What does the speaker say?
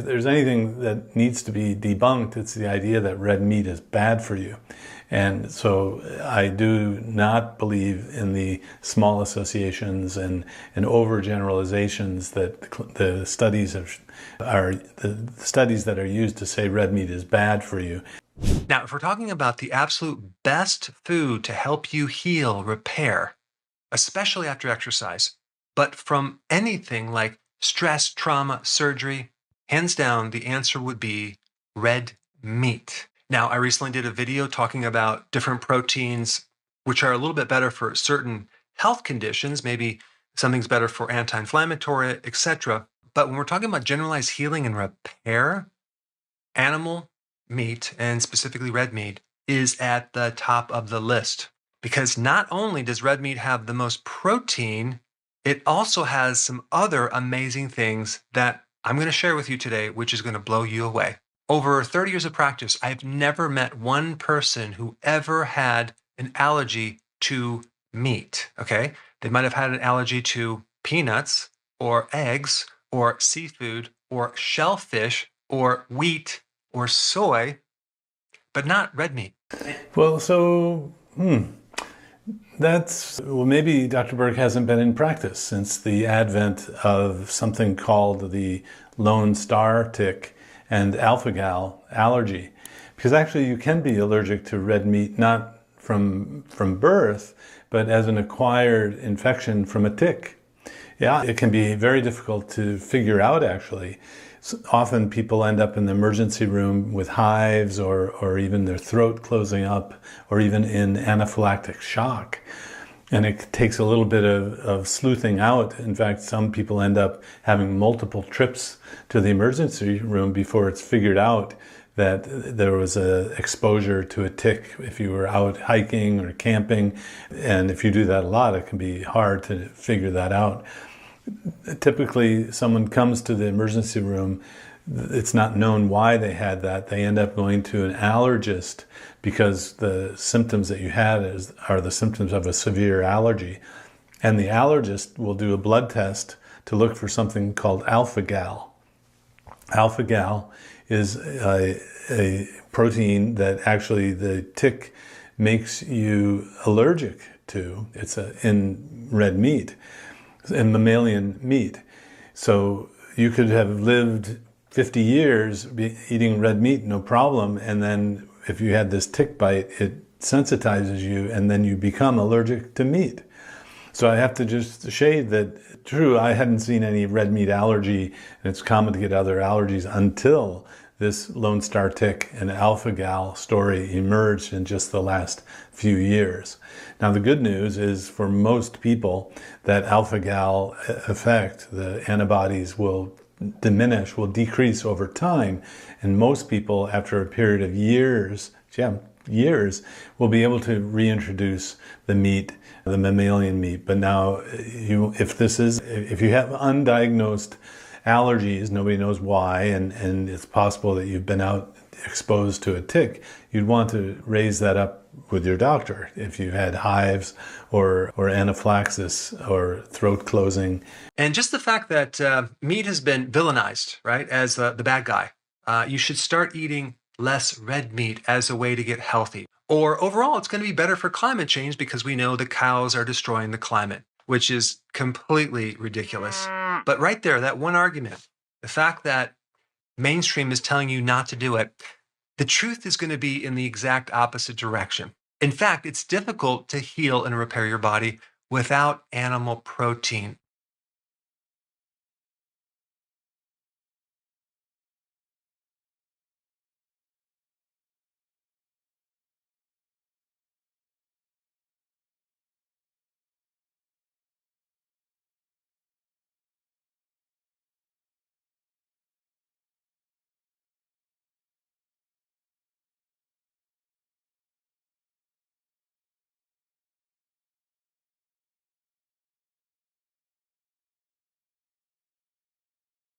If there's anything that needs to be debunked, it's the idea that red meat is bad for you. And so I do not believe in the small associations and overgeneralizations that the studies that are used to say red meat is bad for you. Now, if we're talking about the absolute best food to help you heal, repair, especially after exercise, but from anything like stress, trauma, surgery, hands down, the answer would be red meat. Now, I recently did a video talking about different proteins which are a little bit better for certain health conditions. Maybe something's better for anti-inflammatory, etc. But when we're talking about generalized healing and repair, animal meat, and specifically red meat, is at the top of the list. Because not only does red meat have the most protein, it also has some other amazing things that I'm going to share with you today, which is going to blow you away. Over 30 years of practice, I've never met one person who ever had an allergy to meat, okay? They might have had an allergy to peanuts or eggs or seafood or shellfish or wheat or soy, but not red meat. Well, so, well, maybe Dr. Berg hasn't been in practice since the advent of something called the Lone Star tick and alpha-gal allergy. Because actually you can be allergic to red meat, not from birth, but as an acquired infection from a tick. Yeah, it can be very difficult to figure out, actually. Often people end up in the emergency room with hives or even their throat closing up or even in anaphylactic shock. And it takes a little bit of sleuthing out. In fact, some people end up having multiple trips to the emergency room before it's figured out that there was an exposure to a tick if you were out hiking or camping. And if you do that a lot, it can be hard to figure that out. Typically, someone comes to the emergency room, it's not known why they had that. They end up going to an allergist because the symptoms that you had are the symptoms of a severe allergy. And the allergist will do a blood test to look for something called alpha-gal. Alpha-gal is a protein that actually the tick makes you allergic to. It's in red meat, in mammalian meat. So you could have lived 50 years eating red meat, no problem, and then if you had this tick bite, it sensitizes you, and then you become allergic to meat. So I have to just shade that, true, I hadn't seen any red meat allergy, and it's common to get other allergies until this Lone Star tick and alpha-gal story emerged in just the last few years. Now the good news is for most people that alpha-gal effect, the antibodies will diminish, will decrease over time, and most people after a period of years will be able to reintroduce the meat, the mammalian meat. But now if you have undiagnosed allergies, nobody knows why, and it's possible that you've been out exposed to a tick, you'd want to raise that up with your doctor if you had hives or anaphylaxis or throat closing. And just the fact that meat has been villainized, right, as the bad guy, you should start eating less red meat as a way to get healthy. Or overall, it's going to be better for climate change because we know the cows are destroying the climate, which is completely ridiculous. But right there, that one argument, the fact that mainstream is telling you not to do it, the truth is going to be in the exact opposite direction. In fact, it's difficult to heal and repair your body without animal protein.